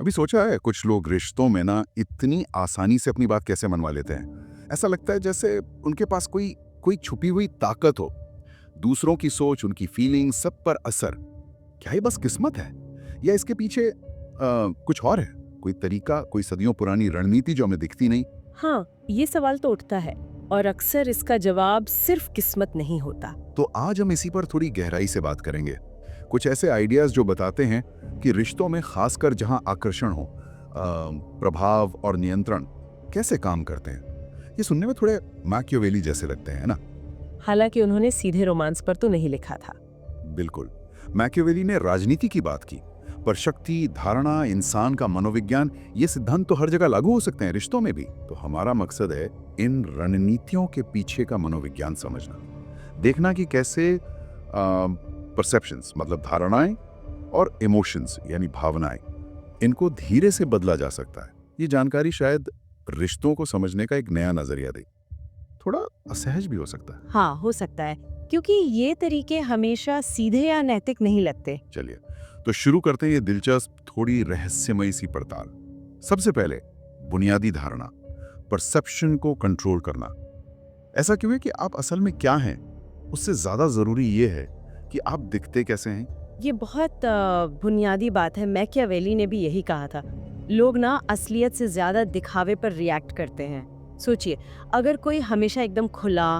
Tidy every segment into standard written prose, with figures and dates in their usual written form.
कभी सोचा है कुछ लोग रिश्तों में ना इतनी आसानी से अपनी बात कैसे मनवा लेते हैं? ऐसा लगता है जैसे उनके पास कोई कोई छुपी हुई ताकत हो। दूसरों की सोच, उनकी फीलिंग सब पर असर। क्या ये बस किस्मत है या इसके पीछे कुछ और है? कोई तरीका, कोई सदियों पुरानी रणनीति जो हमें दिखती नहीं? हाँ, ये सवाल तो उठता है और अक्सर इसका जवाब सिर्फ किस्मत नहीं होता। तो आज हम इसी पर थोड़ी गहराई से बात करेंगे। कुछ ऐसे आइडियाज जो बताते हैं कि रिश्तों में खासकर जहां आकर्षण हो, प्रभाव और नियंत्रण कैसे काम करते हैं। ये सुनने में थोड़े मैकियावेली जैसे लगते हैं ना? हालांकि उन्होंने सीधे रोमांस पर तो नहीं लिखा था। बिल्कुल। मैकियावेली ने राजनीति की बात की, पर शक्ति, धारणा, इंसान का मनोविज्ञान, ये सिद्धांत तो हर जगह लागू हो सकते हैं, रिश्तों में भी। तो हमारा मकसद है इन रणनीतियों के पीछे का मनोविज्ञान समझना, देखना कि कैसे परसेप्शंस मतलब धारणाएं और इमोशंस यानी भावनाएं, इनको धीरे से बदला जा सकता है। ये जानकारी शायद रिश्तों को समझने का एक नया नजरिया दे। थोड़ा असहज भी हो सकता है। हाँ, हो सकता है, क्योंकि ये तरीके हमेशा सीधे या नैतिक नहीं लगते। चलिए तो शुरू करते हैं ये दिलचस्प, थोड़ी रहस्यमयी सी पड़ताल। सबसे पहले बुनियादी धारणा, परसेप्शन को कंट्रोल करना। ऐसा क्यों है कि आप असल में क्या हैं, उससे ज्यादा जरूरी ये है कि आप दिखते कैसे हैं। ये बहुत बुनियादी बात है। मैकियावेली ने भी यही कहा था। लोग ना असलियत से ज्यादा दिखावे पर रिएक्ट करते हैं। सोचिए, अगर कोई हमेशा एकदम खुला,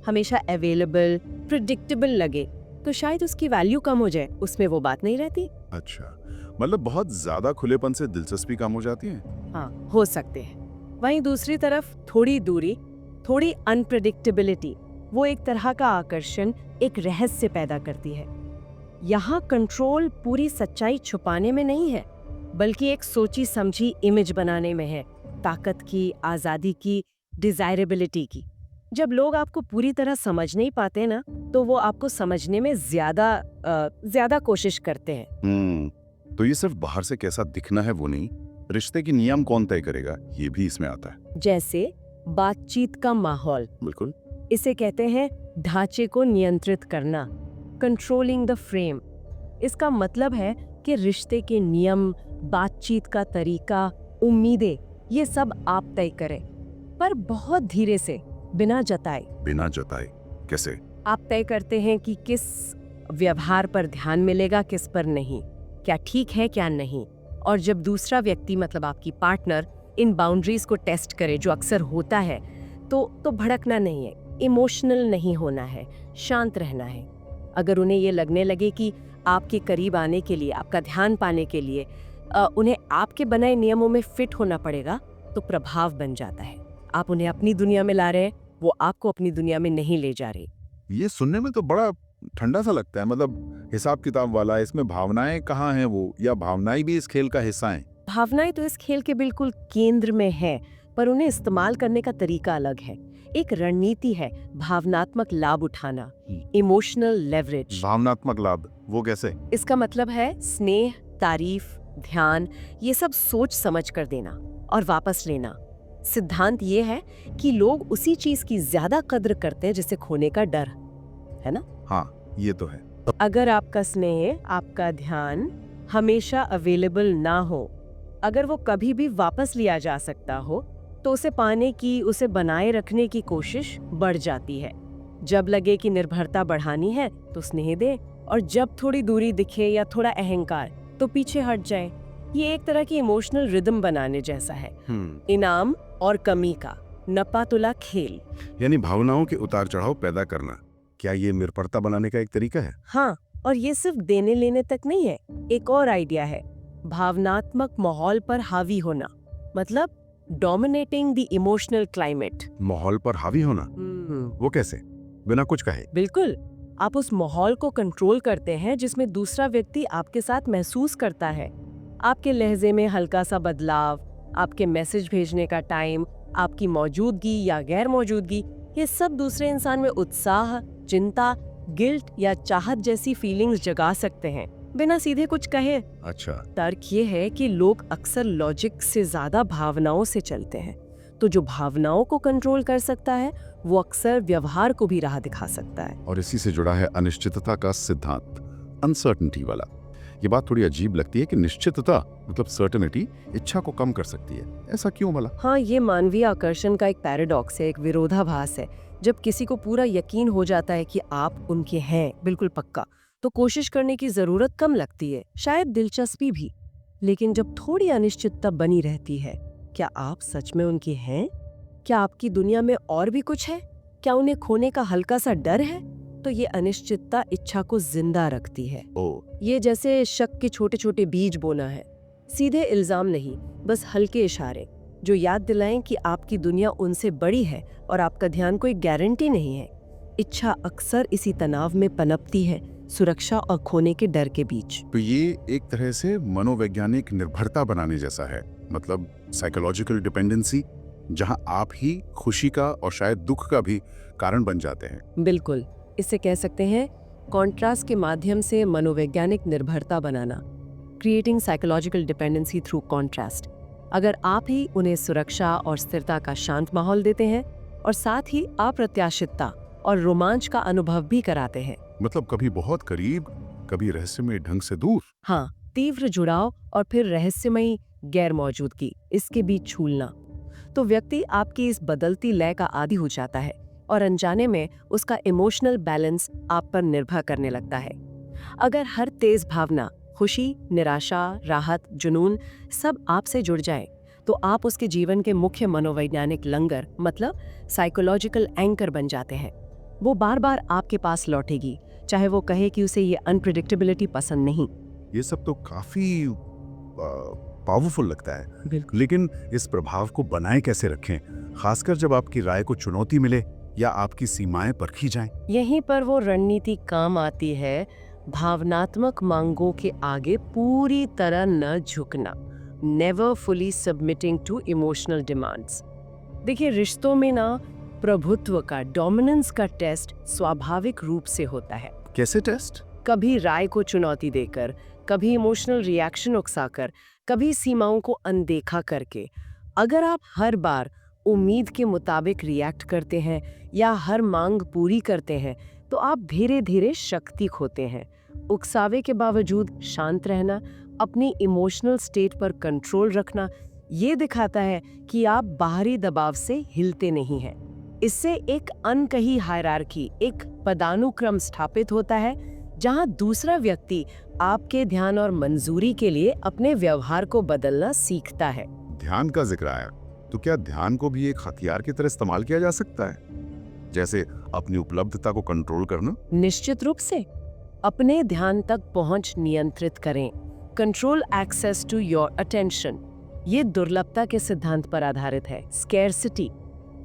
हमेशा अवेलेबल, प्रिडिक्टेबल लगे, तो शायद उसकी वैल्यू कम हो जाए, उसमें वो बात नहीं रहती। अच्छा, मतलब बहुत ज्यादा खुलेपन से दिलचस्पी कम हो जाती है। हाँ, हो सकते हैं। वहीं दूसरी तरफ थोड़ी दूरी, थोड़ी अनप्रेडिक्टेबिलिटी, वो एक तरह का आकर्षण, एक रहस्य पैदा करती है। यहाँ कंट्रोल पूरी सच्चाई छुपाने में नहीं है, बल्कि एक सोची समझी इमेज बनाने में है, ताकत की, आजादी की, डिजायरेबिलिटी की। जब लोग आपको पूरी तरह समझ नहीं पाते ना, तो वो आपको समझने में ज्यादा कोशिश करते हैं। तो ये सिर्फ बाहर से कैसा दिखना है वो नहीं, रिश्ते की नियम कौन तय करेगा ये भी इसमें आता है। जैसे बातचीत का माहौल, बिल्कुल। इसे कहते हैं ढांचे को नियंत्रित करना, कंट्रोलिंग द फ्रेम। इसका मतलब है कि रिश्ते के नियम, बातचीत का तरीका, उम्मीदें, ये सब आप तय करें, पर बहुत धीरे से, बिना जताए। बिना जताए कैसे? आप तय करते हैं कि किस व्यवहार पर ध्यान मिलेगा, किस पर नहीं, क्या ठीक है क्या नहीं। और जब दूसरा व्यक्ति मतलब आपकी पार्टनर इन बाउंड्रीज को टेस्ट करे, जो अक्सर होता है, तो भड़कना नहीं है, इमोशनल नहीं होना है, शांत रहना है। अगर उन्हें ये लगने लगे कि आपके करीब आने के लिए, आपका ध्यान पाने के लिए उन्हें आपके बनाए नियमों में फिट होना पड़ेगा, तो प्रभाव बन जाता है। आप उन्हें अपनी दुनिया में ला रहे हैं, वो आपको अपनी दुनिया में नहीं ले जा रहे। ये सुनने में तो बड़ा ठंडा सा लगता है, मतलब हिसाब किताब वाला। इसमें भावनाएं कहाँ हैं वो, या भावनाएं भी इस खेल का हिस्सा हैं? भावनाएं तो इस खेल के बिल्कुल केंद्र में है, पर उन्हें इस्तेमाल करने का तरीका अलग है। एक रणनीति है भावनात्मक लाभ उठाना, इमोशनल लेवरेज। भावनात्मक लाभ वो कैसे? इसका मतलब है स्नेह, तारीफ, ध्यान, ये सब सोच समझ कर देना और वापस लेना। सिद्धांत ये है कि लोग उसी चीज की ज्यादा कद्र करते हैं जिसे खोने का डर है ना। हाँ, ये तो है। अगर आपका स्नेह, आपका ध्यान हमेशा अवेलेबल ना हो, अगर वो कभी भी वापस लिया जा सकता हो, तो उसे पाने की, उसे बनाए रखने की कोशिश बढ़ जाती है। जब लगे कि निर्भरता बढ़ानी है तो स्नेह दे, और जब थोड़ी दूरी दिखे या थोड़ा अहंकार, तो पीछे हट जाए। ये एक तरह की इमोशनल रिदम बनाने जैसा है, इनाम और कमी का नपा तुला खेल। यानी भावनाओं के उतार चढ़ाव पैदा करना। क्या ये निर्भरता बनाने का एक तरीका है? हाँ, और ये सिर्फ देने लेने तक नहीं है। एक और आइडिया है भावनात्मक माहौल पर हावी होना, मतलब डोमिनेटिंग द इमोशनल क्लाइमेट। माहौल पर हावी होना? वो कैसे, बिना कुछ कहे? बिल्कुल, आप उस माहौल को कंट्रोल करते हैं जिसमें दूसरा व्यक्ति आपके साथ महसूस करता है। आपके लहजे में हल्का सा बदलाव, आपके मैसेज भेजने का टाइम, आपकी मौजूदगी या गैर मौजूदगी, ये सब दूसरे इंसान में उत्साह, चिंता, गिल्ट या चाहत जैसी फीलिंग्स जगा सकते हैं, बिना सीधे कुछ कहे। अच्छा। तर्क ये है कि लोग अक्सर लॉजिक से ज्यादा भावनाओं से चलते हैं, तो जो भावनाओं को कंट्रोल कर सकता है वो अक्सर व्यवहार को भी राह दिखा सकता है। और इसी से जुड़ा है अनिश्चितता का सिद्धांत, अनसर्टेनिटी वाला। ये बात थोड़ी अजीब लगती है कि निश्चितता मतलब सर्टेनिटी इच्छा को कम कर सकती है। ऐसा क्यों भला? हाँ, ये मानवीय आकर्षण का एक पैराडॉक्स है, एक विरोधाभास है। जब किसी को पूरा यकीन हो जाता है कि आप उनके हैं, बिल्कुल पक्का, तो कोशिश करने की जरूरत कम लगती है, शायद दिलचस्पी भी। लेकिन जब थोड़ी अनिश्चितता बनी रहती है, क्या आप सच में उनके हैं? क्या आपकी दुनिया में और भी कुछ है? क्या उन्हें खोने का हल्का सा डर है? तो ये अनिश्चितता इच्छा को जिंदा रखती है। ये जैसे शक के छोटे छोटे बीज बोना है। सीधे इल्जाम नहीं, बस हल्के इशारे जो याद दिलाएं कि आपकी दुनिया उनसे बड़ी है और आपका ध्यान कोई गारंटी नहीं है। इच्छा अक्सर इसी तनाव में पनपती है, सुरक्षा और खोने के डर के बीच। तो ये एक तरह से मनोवैज्ञानिक निर्भरता बनाने जैसा है, मतलब साइकोलॉजिकल डिपेंडेंसी, जहां आप ही खुशी का और शायद दुख का भी कारण बन जाते हैं। बिल्कुल, इसे कह सकते हैं कॉन्ट्रास्ट के माध्यम से मनोवैज्ञानिक निर्भरता बनाना, creating psychological dependency through contrast. अगर आप ही उन्हें सुरक्षा और स्थिरता का शांत माहौल देते हैं और साथ ही अप्रत्याशितता और रोमांच का अनुभव भी कराते हैं। मतलब कभी बहुत करीब, कभी रहस्यमय ढंग से दूर। हाँ, तीव्र जुड़ाव और फिर रहस्यमयी गैर मौजूदगी, इसके बीच छूलना। तो व्यक्ति आपकी इस बदलती लय का आदी हो जाता है और अनजाने में उसका इमोशनल बैलेंस आप पर निर्भर करने लगता है। अगर हर तेज भावना, खुशी, निराशा, राहत, जुनून सब आपसे जुड़ जाए, तो आप उसके जीवन के मुख्य मनोवैज्ञानिक लंगर मतलब साइकोलॉजिकल एंकर बन जाते हैं। वो बार बार आपके पास लौटेगी, चाहे वो कहे कि उसे ये अनप्रिडिक्टेबिलिटी पसंद नहीं। ये सब तो काफी पावरफुल लगता है, लेकिन इस प्रभाव को बनाए कैसे रखें, खासकर जब आपकी राय को चुनौती मिले या आपकी सीमाएं परखी जाएं? यहीं पर वो रणनीति काम आती है, भावनात्मक मांगों के आगे पूरी तरह न झुकना, never fully submitting to emotional demands. देखिए, रिश्तों में ना प्रभुत्व का, डोमिनेंस का टेस्ट स्वाभाविक रूप से होता है। कैसे टेस्ट? कभी राय को चुनौती देकर, कभी इमोशनल रिएक्शन उकसाकर, कभी सीमाओं को अनदेखा करके। अगर आप हर बार उम्मीद के मुताबिक रिएक्ट करते हैं या हर मांग पूरी करते हैं, तो आप धीरे धीरे शक्ति खोते हैं। उकसावे के बावजूद शांत रहना, अपनी इमोशनल स्टेट पर कंट्रोल रखना, ये दिखाता है कि आप बाहरी दबाव से हिलते नहीं हैं। इससे एक अनकही हायरार्की, एक पदानुक्रम स्थापित होता है, जहां दूसरा व्यक्ति आपके ध्यान और मंजूरी के लिए अपने व्यवहार को बदलना सीखता है। ध्यान का जिक्र आया, तो क्या ध्यान को भी एक हथियार की तरह इस्तेमाल किया जा सकता है, जैसे अपनी उपलब्धता को कंट्रोल करना? निश्चित रूप से। अपने ध्यान तक पहुंच नियंत्रित करें, control access to your attention. ये दुर्लभता के सिद्धांत पर आधारित है, स्कैर्सिटी।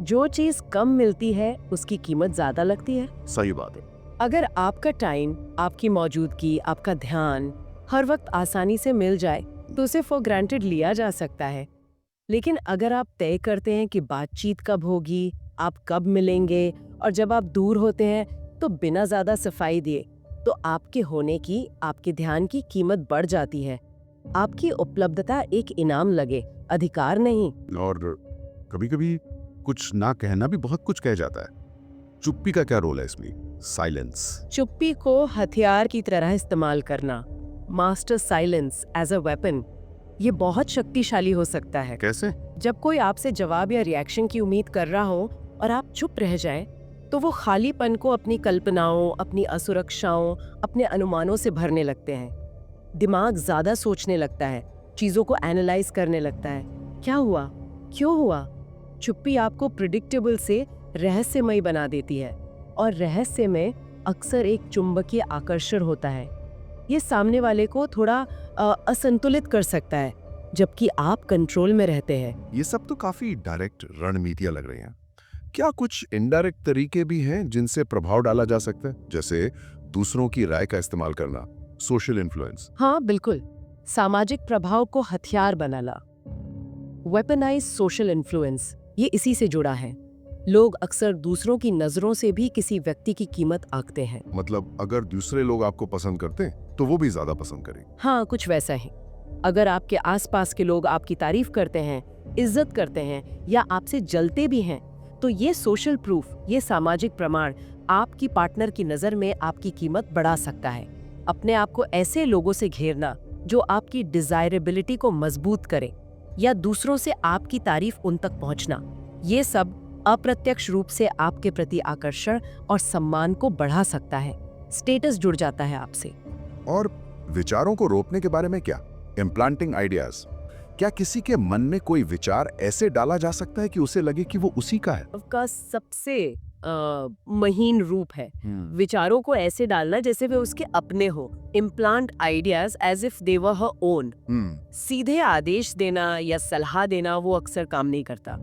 जो चीज कम मिलती है उसकी कीमत ज्यादा लगती है। सही बात है। अगर आपका टाइम, आपकी मौजूदगी, आपका ध्यान हर वक्त आसानी से मिल जाए, तो उसे फॉर ग्रांटेड लिया जा सकता है। लेकिन अगर आप तय करते हैं कि बातचीत कब होगी, आप कब मिलेंगे, और जब आप दूर होते हैं तो बिना ज्यादा सफाई दिए, तो आपके होने की, आपके ध्यान की कीमत बढ़ जाती है। आपकी उपलब्धता एक इनाम लगे, अधिकार नहीं। और कभी-कभी कुछ ना कहना भी बहुत कुछ कह जाता है। चुप्पी का क्या रोल है इसमें? साइलेंस। चुप्पी को हथियार की तरह इस्तेमाल करना, master silence as a weapon, ये बहुत शक्तिशाली हो सकता है। कैसे? जब कोई आपसे जवाब या रिएक्शन की उम्मीद कर रहा हो और आप चुप रह जाएं, तो वो खालीपन को अपनी कल्पनाओं, अपनी असुरक्षाओं, अपने अनुमानों से भरने लगते हैं। दिमाग ज्यादा सोचने लगता है, चीजों को एनालाइज करने लगता है। क्या हुआ? क्यों हुआ? चुप्पी आपको प्रिडिक्टेबल से रहस्यमय बना देती है, और रहस्य में अक्सर एक चुंबकीय आकर्षण होता है। ये सामने वाले को थोड़ा असंतुलित कर सकता है, जबकि आप कंट्रोल में रहते हैं। ये सब तो काफी डायरेक्ट रणनीतियां लग रही हैं। क्या कुछ इनडायरेक्ट तरीके भी हैं जिनसे प्रभाव डाला जा सकता है, जैसे दूसरों की राय का इस्तेमाल करना, सोशल इन्फ्लुएंस? हाँ, बिल्कुल। सामाजिक प्रभाव को हथियार बनाना, वेपनाइज सोशल इन्फ्लुएंस, ये इसी से जुड़ा है। लोग अक्सर दूसरों की नजरों से भी किसी व्यक्ति की कीमत आंकते हैं। मतलब अगर दूसरे लोग आपको पसंद करते हैं तो वो भी ज्यादा पसंद करें। हाँ, कुछ वैसा ही। अगर आपके आसपास के लोग आपकी तारीफ करते हैं, इज्जत करते हैं या आपसे जलते भी हैं, तो ये सोशल प्रूफ, ये सामाजिक प्रमाण आपकी पार्टनर की नजर में आपकी कीमत बढ़ा सकता है। अपने आप को ऐसे लोगों से घेरना जो आपकी डिजायरेबिलिटी को मजबूत करे, या दूसरों से आपकी तारीफ उन तक पहुंचना, ये सब अप्रत्यक्ष रूप से आपके प्रति आकर्षण और सम्मान को बढ़ा सकता है। स्टेटस जुड़ जाता है आपसे। और विचारों को रोकने के बारे में क्या? Implanting ideas. क्या किसी के मन में कोई विचार ऐसे डाला जा सकता है कि उसे लगे कि वो उसी का है? का सबसे महीन रूप है विचारों को ऐसे डालना जैसे वे उसके अपने हो। Implant ideas as if they were her own. सीधे आदेश देना या सलाह देना वो अक्सर काम नहीं करता।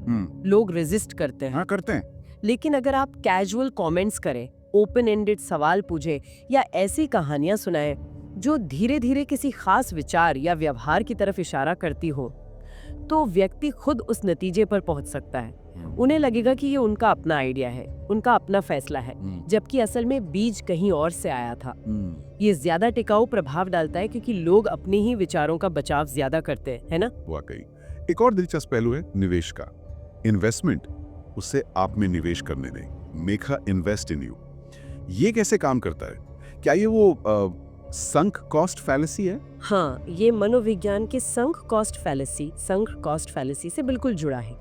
लोग रेजिस्ट करते हैं। हाँ, करते हैं। लेकिन अगर आप कैजुअल कमेंट्स करें, ओपन एंडेड सवाल पूछे या ऐसी कहानियां सुनाएं जो धीरे धीरे किसी खास विचार या व्यवहार की तरफ इशारा करती हो, तो व्यक्ति खुद उस नतीजे पर पहुंच सकता है। उन्हें लगेगा कि ये उनका अपना आइडिया है, उनका अपना फैसला है, जबकि असल में बीज कहीं और से आया था। ये ज्यादा टिकाऊ प्रभाव डालता है क्योंकि लोग अपने ही विचारों का बचाव ज्यादा करते हैं, है ना? वाकई। एक और दिलचस्प पहलू है निवेश का। इन्वेस्टमेंट, उसे आप में निवेश करने दें। Make a invest in you. ये कैसे काम करता है? क्या ये वो संक कॉस्ट फैलेसी है? हाँ, ये मनोविज्ञान के संक कॉस्ट फैलेसी से बिल्कुल जुड़ा है।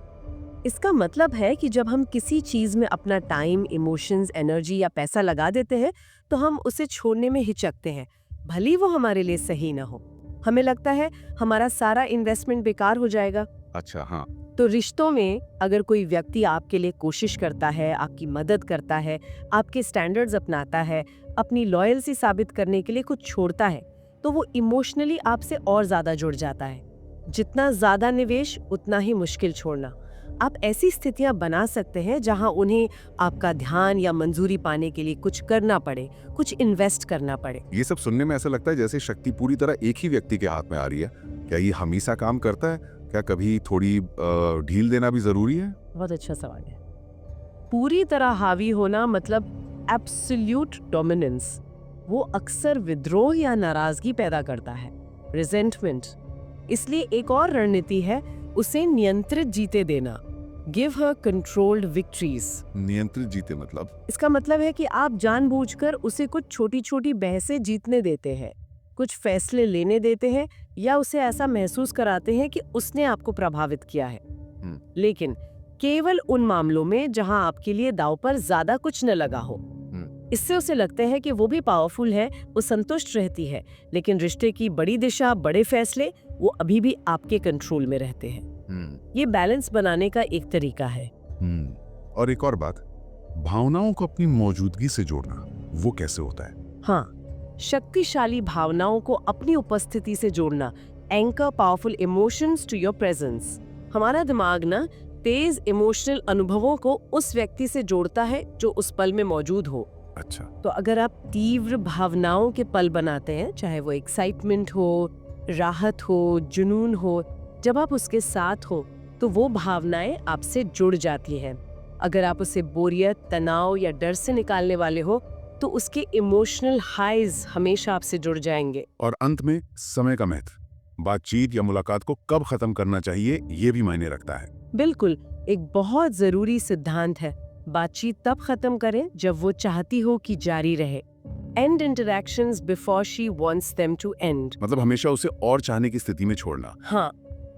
इसका मतलब है कि जब हम किसी चीज में अपना टाइम, इमोशंस, एनर्जी या पैसा लगा देते हैं तो हम उसे छोड़ने में हिचकते हैं, भले वो हमारे लिए सही ना हो। हमें लगता है हमारा सारा इन्वेस्टमेंट बेकार हो जाएगा। अच्छा, हाँ। तो रिश्तों में अगर कोई व्यक्ति आपके लिए कोशिश करता है, आपकी मदद करता है, आपके स्टैंडर्ड्स अपनाता है, अपनी लॉयल्टी साबित करने के लिए कुछ छोड़ता है, तो वो इमोशनली आपसे और ज्यादा जुड़ जाता है। जितना ज्यादा निवेश उतना ही मुश्किल छोड़ना। आप ऐसी स्थितियां बना सकते हैं जहां उन्हें आपका ध्यान या मंजूरी पाने के लिए कुछ करना पड़े, कुछ इन्वेस्ट करना पड़े। ये सब सुनने में ऐसा लगता है जैसे शक्ति पूरी तरह एक ही व्यक्ति के हाथ में आ रही है। क्या ये हमेशा काम करता है? क्या कभी थोड़ी ढील देना भी जरूरी है? बहुत अच्छा सवाल है। पूरी तरह हावी होना मतलब एब्सोल्यूट डोमिनेंस, वो अक्सर विद्रोह या नाराजगी पैदा करता है, रिजेंटमेंट। इसलिए एक और रणनीति है उसे नियंत्रित जीते देना। Give her controlled victories. नियंत्रित जीते मतलब? इसका मतलब है कि आप जानबूझकर उसे कुछ छोटी छोटी बहसें जीतने देते हैं, कुछ फैसले लेने देते हैं या उसे ऐसा महसूस कराते हैं कि उसने आपको प्रभावित किया है, लेकिन केवल उन मामलों में जहां आपके लिए दांव पर ज्यादा कुछ न लगा हो। इससे उसे लगता है कि वो भी पावरफुल है, वो संतुष्ट रहती है, लेकिन रिश्ते की बड़ी दिशा, बड़े फैसले वो अभी भी आपके कंट्रोल में रहते हैं। ये बैलेंस बनाने का एक तरीका है। और एक और बात, भावनाओं को अपनी मौजूदगी से जोड़ना, वो कैसे होता है? हाँ, शक्तिशाली भावनाओं को अपनी उपस्थिति से जोड़ना। Anchor powerful emotions to your presence. हमारा दिमाग ना तेज इमोशनल अनुभवों को उस व्यक्ति से जोड़ता है जो उस पल में मौजूद हो। अच्छा। तो अगर आप तीव्र भावनाओं के पल बनाते हैं, चाहे वो एक्साइटमेंट हो, राहत हो, जुनून हो, जब आप उसके साथ हो तो वो भावनाएं आपसे जुड़ जाती हैं। अगर आप उसे बोरियत, तनाव या डर से निकालने वाले हो तो उसके इमोशनल हाइज हमेशा आपसे जुड़ जाएंगे। और अंत में समय का महत्व। बातचीत या मुलाकात को कब खत्म करना चाहिए, ये भी मायने रखता है। बिल्कुल, एक बहुत जरूरी सिद्धांत है। बातचीत तब खत्म करें जब वो चाहती हो कि जारी रहे। End interactions before she wants them to end. मतलब हमेशा उसे और चाहने की स्थिति में छोड़ना। हाँ,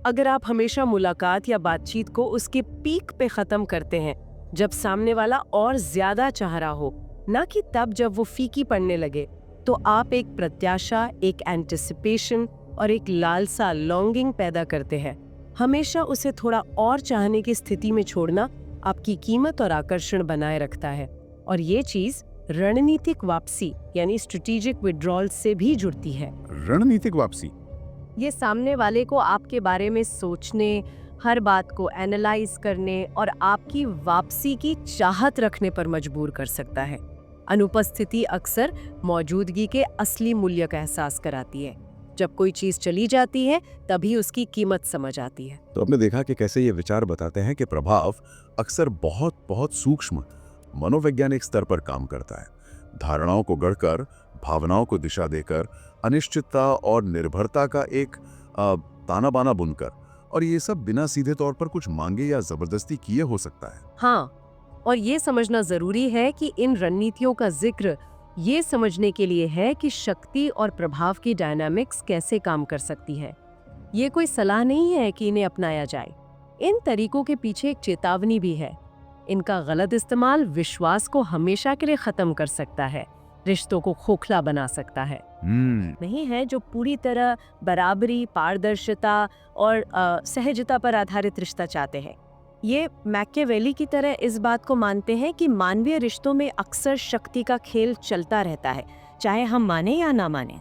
अगर आप हमेशा मुलाकात या बातचीत को उसके पीक पे खत्म करते हैं, जब सामने वाला और ज्यादा चाह रहा हो, ना कि तब जब वो फीकी पड़ने लगे, तो आप एक प्रत्याशा, एक एंटिसिपेशन और एक लालसा, लॉन्गिंग पैदा करते हैं। हमेशा उसे थोड़ा और चाहने की स्थिति में छोड़ना आपकी कीमत और आकर्षण बनाए रखता है। और ये चीज रणनीतिक वापसी यानी स्ट्रेटेजिक विड्रॉल से भी जुड़ती है। रणनीतिक वापसी? ये सामने वाले को आपके बारे में सोचने, हर बात को एनालाइज करने और आपकी वापसी की चाहत रखने पर मजबूर कर सकता है। अनुपस्थिति अक्सर मौजूदगी के असली मूल्य का एहसास कराती है। जब कोई चीज चली जाती है तभी उसकी कीमत समझ आती है। तो आपने देखा कि कैसे ये विचार बताते हैं कि प्रभाव अक्सर बहुत बहुत सूक्ष्म मनोवैज्ञानिक स्तर पर काम करता है। धारणाओं को गढ़कर, भावनाओं को दिशा देकर, अनिश्चितता और निर्भरता का एक ताना बाना बुनकर, और ये सब बिना सीधे तौर पर कुछ मांगे या जबरदस्ती किए हो सकता है। हाँ, और ये समझना जरूरी है कि इन रणनीतियों का जिक्र ये समझने के लिए है कि शक्ति और प्रभाव की डायनामिक्स कैसे काम कर सकती है। ये कोई सलाह नहीं है कि इन्हें अपनाया जाए। इन तरीकों के पीछे एक चेतावनी भी है। इनका गलत इस्तेमाल विश्वास को हमेशा के लिए खत्म कर सकता है, रिश्तों को खोखला बना सकता है। नहीं है जो पूरी तरह बराबरी, पारदर्शिता और सहजता पर आधारित रिश्ता चाहते हैं। ये मैकियावेली की तरह इस बात को मानते हैं कि मानवीय रिश्तों में अक्सर शक्ति का खेल चलता रहता है, चाहे हम माने या ना माने।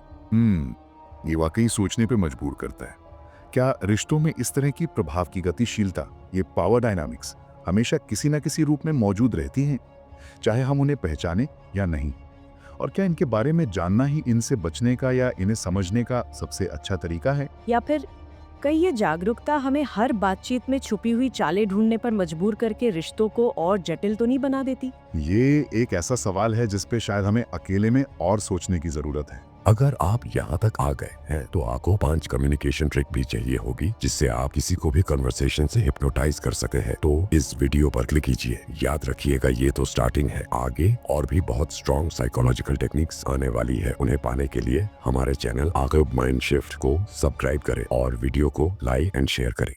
ये वाकई सोचने पे मजबूर करता है। क्या रिश्तों में इस तरह की प्रभाव की गतिशीलता, ये पावर डायनामिक्स हमेशा किसी न किसी रूप में मौजूद रहती हैं, चाहे हम उन्हें पहचाने या नहीं? और क्या इनके बारे में जानना ही इनसे बचने का या इन्हें समझने का सबसे अच्छा तरीका है? या फिर कई ये जागरूकता हमें हर बातचीत में छुपी हुई चालें ढूंढने पर मजबूर करके रिश्तों को और जटिल तो नहीं बना देती? ये एक ऐसा सवाल है जिस पे शायद हमें अकेले में और सोचने की जरूरत है। अगर आप यहाँ तक आ गए हैं तो आपको 5 कम्युनिकेशन ट्रिक भी चाहिए होगी जिससे आप किसी को भी कन्वर्सेशन से हिप्नोटाइज कर सकते हैं। तो इस वीडियो पर क्लिक कीजिए। याद रखिएगा ये तो स्टार्टिंग है, आगे और भी बहुत स्ट्रॉन्ग साइकोलॉजिकल टेक्निक्स आने वाली है। उन्हें पाने के लिए हमारे चैनल आर्काइव माइंड शिफ्ट को सब्सक्राइब करें और वीडियो को लाइक एंड शेयर करें।